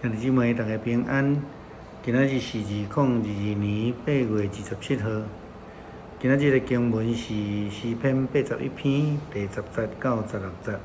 兄弟姊妹，大家平安。今仔日是2022年8月27号。今仔日的经文是诗篇81篇第10节到16节，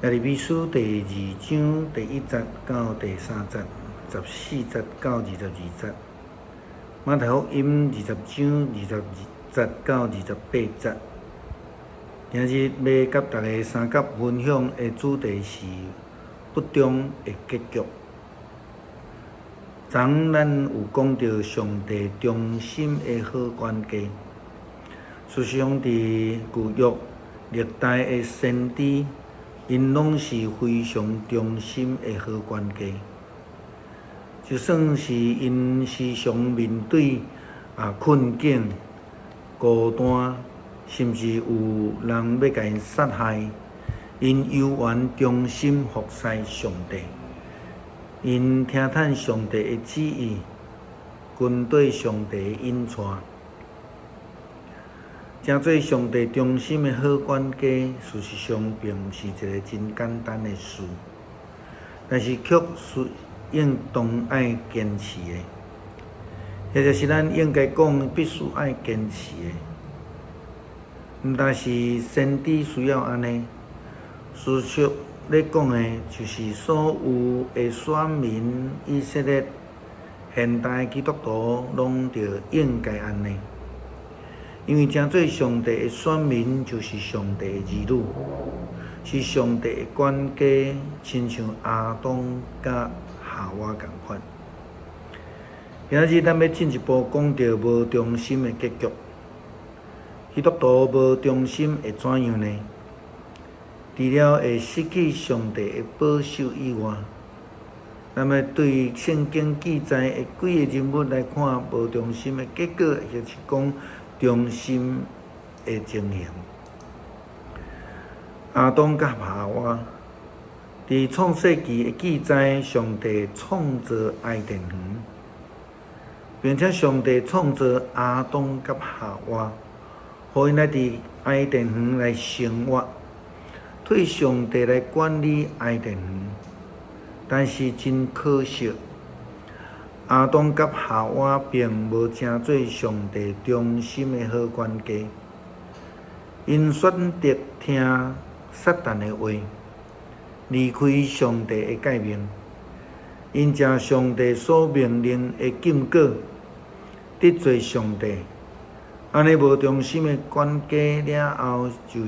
耶利米书第2章第1节到第3节，14节到22节，马太福音20章20节到28节。今日要甲大家三角分享的主题是不忠的结局。昨咱有讲到上帝忠心的好关系，事实上伫旧约历代的先知，因拢是非常忠心的好关系。就算是因时常面对困境、孤单，甚至有人要甲因杀害，因犹原忠心服侍上帝。因听叹上帝的旨意，跟对上帝的引带，正做上帝忠心的好关系。事实上，并毋是一个真简单的事，但是却是应当爱坚持的。或者是咱应该讲必须爱坚持的。毋但是先知需要安尼，事实咧讲的，就是所有的选民以色列现代基督徒拢着应该安尼，因为正做上帝的选民，就是上帝的儿女，是上帝的管家，亲像亚当甲夏娃共款。今仔日咱要进一步讲到无忠心的结局，基督徒无忠心会怎样呢？除了会失去上帝的保守以外，那么对圣经记载的几个人物来看，无忠心的结果，就是讲忠心的情形。亚当甲夏娃，伫创世纪的记载，上帝创造伊甸园，并且上帝创造亚当甲夏娃，互因来伫伊甸园来生活。对上帝来管理伊甸园，但是真可惜，亚当甲夏娃并无成做上帝忠心的好关系。因选择听撒旦的话，离开上帝的诫命，因将上帝所命令的禁果得罪上帝。安尼无忠心的关系了后，就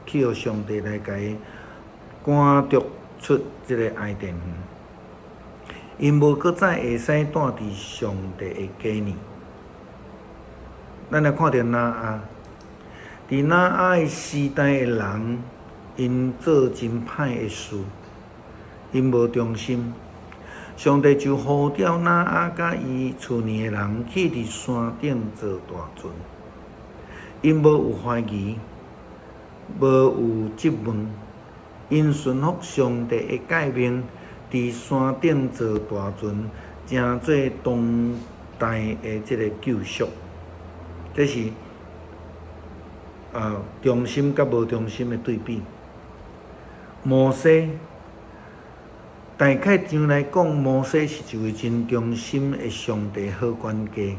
去互上帝来甲伊赶逐出这个伊甸园，因无搁再会使带伫上帝的家呢。咱来看到挪亚，伫挪亚的时代的人，因做真歹的事，因无忠心。上帝就呼召挪亚甲伊厝里的人去伫山顶做大船，因无有怀疑，无有质问，因顺服上帝的诫命，伫山顶做大船，成做当代的这个救赎。这是忠心甲无忠心的对比。摩西。大概上来讲，摩西是一位真忠心的上帝好关系，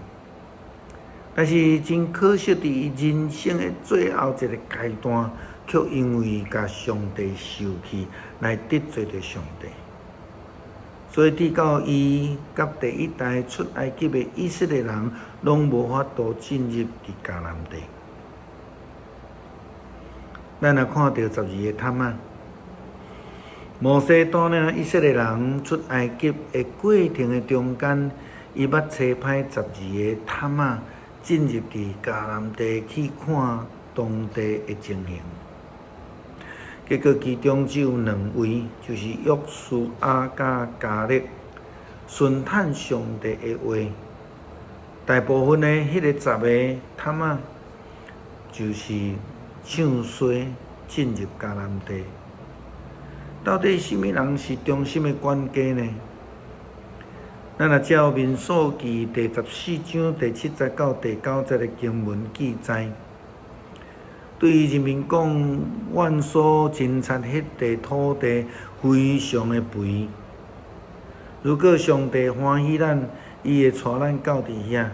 但是真可惜，伫伊人生的最后一个阶段，却因为甲上帝受气，来得罪着上帝。所以直到伊甲第一代出埃及的以色列人，拢无法度进入伫迦南地。咱来看到12个探仔。摩西带领以色列人出埃及的过程的中间，伊捌差派12个探仔进入伫迦南地去看当地的情形。结果其中只有2位，就是约书亚甲迦勒，顺探上帝的话。大部分的迄个10个探仔，就是唱衰进入迦南地。到底什么人是忠心的关系呢？咱若照民数记第14章第7节到第9节的经文记载，对人民讲，阮所侦察迄块土地非常的肥，如果上帝欢喜咱，伊会带咱到伫遐，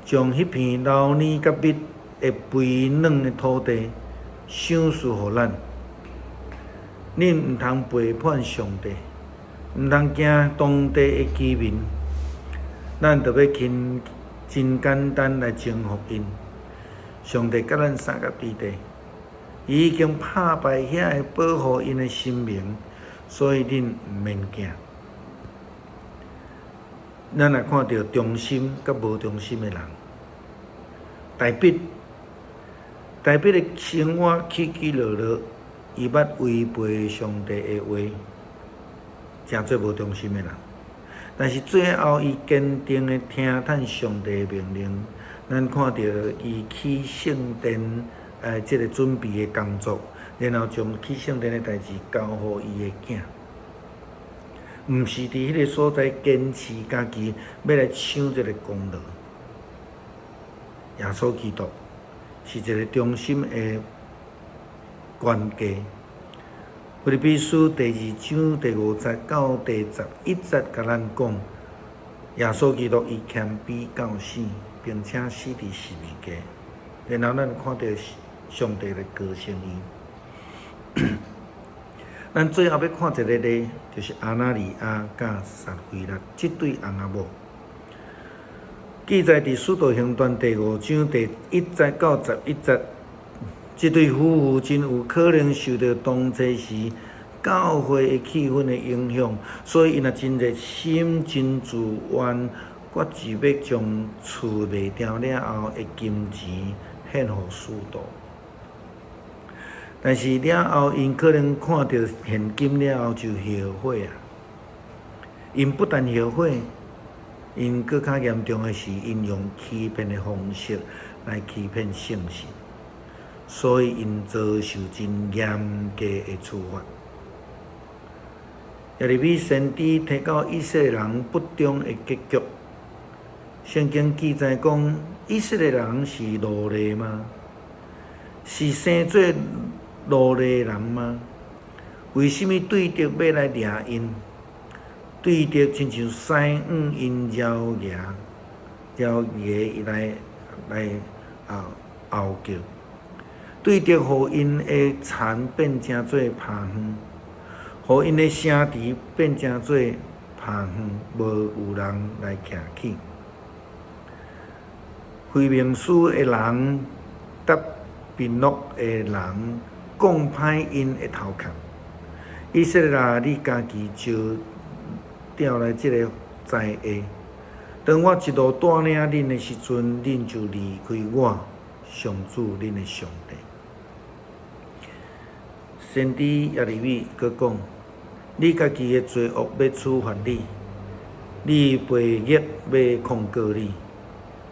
将迄片流年甲蜜会肥软的土地赏赐互咱。恁毋通背叛上帝，毋通惊当地的居民，咱着要真简单来征服因。上帝甲咱三甲之地，伊已经拍败遐个保护因的生命，所以恁毋免惊。咱来看到忠心甲无忠心的人，大笔的生活起起落落，伊捌违背上帝的话，真做无忠心的人。但是最后，伊坚定的听从上帝的命令。咱看到伊起圣殿，即个准备的工作，然后将起圣殿的代志交互伊的囝，毋是伫迄个所在坚持家己要来抢即个功劳。耶稣基督是一个忠心的管家。腓立比书第2章第5节到第11节，甲咱讲，耶稣基督伊谦卑到死，并且死伫十字架，然后咱看到上帝来高升伊。咱最后要看一个例，就是阿那尼亚甲撒非拉这对翁仔某，记载伫《使徒行传》第5章第1节到11节。这对夫妇真有可能受到当初时教会的气氛的影响，所以因也真热心、真自愿，决志要将厝卖掉了后的金钱献互使徒。但是了后，因可能看到现金了后就后悔啊！因不但后悔，因更较严重的是，因用欺骗的方式来欺骗圣神。所以因遭受真严格的处罚。耶利米先知提到以色列人不忠的结局。圣经记载讲，以色列人是奴隶吗？是生做奴隶人吗？为什么对敌要来掠因？对敌亲像狮五因摇牙伊来嗷叫。对着互因的田变成做耙园，互因的城池变成做耙园，无有人来徛起。非命书的人搭宾录的人讲歹因的头壳。以色列人，你家己就调来这个灾厄。当我一路带领恁的时阵，恁就离开我，上主恁的上帝。先知耶利米佫讲：你家己的罪恶要处罚你，你背逆要控告你，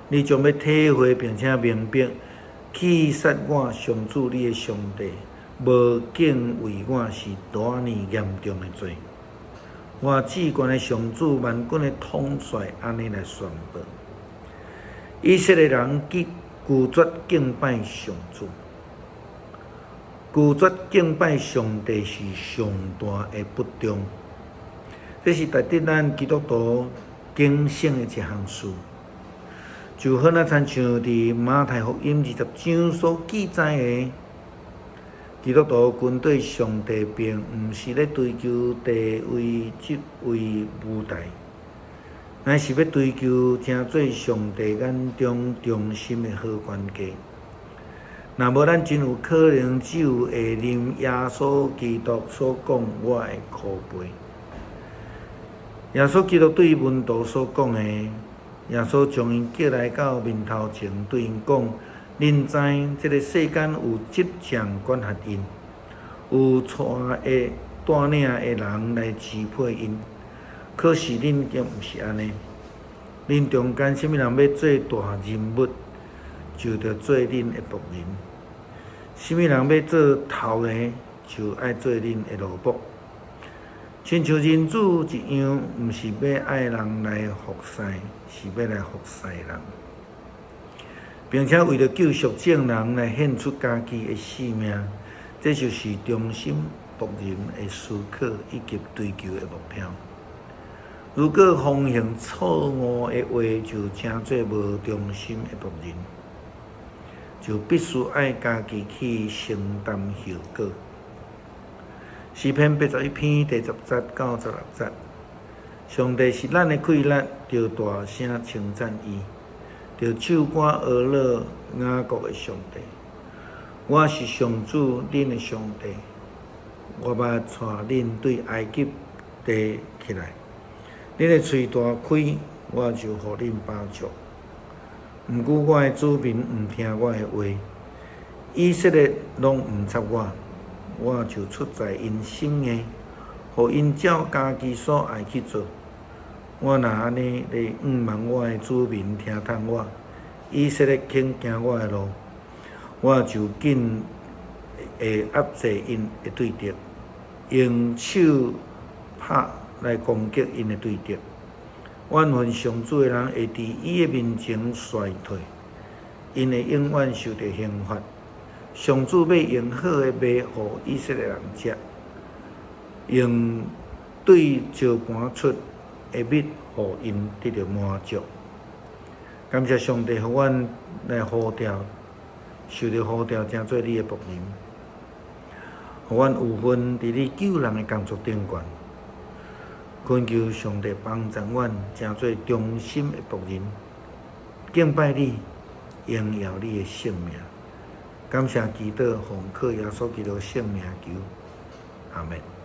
你将要体会并且明白，去杀我上主你的上帝，无敬畏我是多尔严重的罪。我至高的上主万军的统帅安尼来宣布：以色列人拒绝敬拜上主。拒绝敬拜上帝是上大的不忠，这是值得咱基督徒警醒的一项事。就好像亲像伫马太福音20章所记载的，基督徒军队上帝并毋是咧追求地位、职位、舞台，乃是要追求成做上帝眼中忠心的好管家。若无，咱真有可能只有会啉耶稣基督所讲我的苦杯。耶稣基督对门徒所讲的，耶稣将因叫来到面头前，对因讲：恁知这个世间有执掌管辖因，有带领的人来支配因。可是恁却毋是安尼，恁中间什么人要做大人物，就着做恁的仆人；什么人要做头的，就爱做恁的奴仆。亲像人子一样，毋是要爱人来服侍，是要来服侍人，并且为了救赎众人来献出家己的性命。这就是忠心仆人的思考以及追求的目标。如果奉行错误的话，就称做无忠心的仆人，就必须爱家己去承担后果。诗篇81篇第10节到16节，上帝是咱的气力，着大声称赞伊，着唱歌呵乐雅各的上帝。我是上主，恁的上帝。我捌带恁对埃及地起来，恁的喙大开，我就互恁饱足。毋过我的子民毋听我的话，以色列拢毋插我就出在因心硬，互因照家己所爱去做。我若安尼来毋望我的子民听从我，以色列肯行我的路，我就紧会压制因的对敌，用手拍来攻击因的对敌。怨恨上主的人会伫伊的面前衰退，因会永远受到刑罚。上主要用好的麦互以色列人食，用对石盘出的蜜互因得到满足。感谢上帝，互阮来呼召，受到呼召，成做你的仆人，互阮有份伫你救人的工作顶悬。恳求上帝帮助阮，成做忠心的仆人，敬拜你，荣耀你的圣名。感谢祈祷，奉靠耶稣基督圣名求，阿门。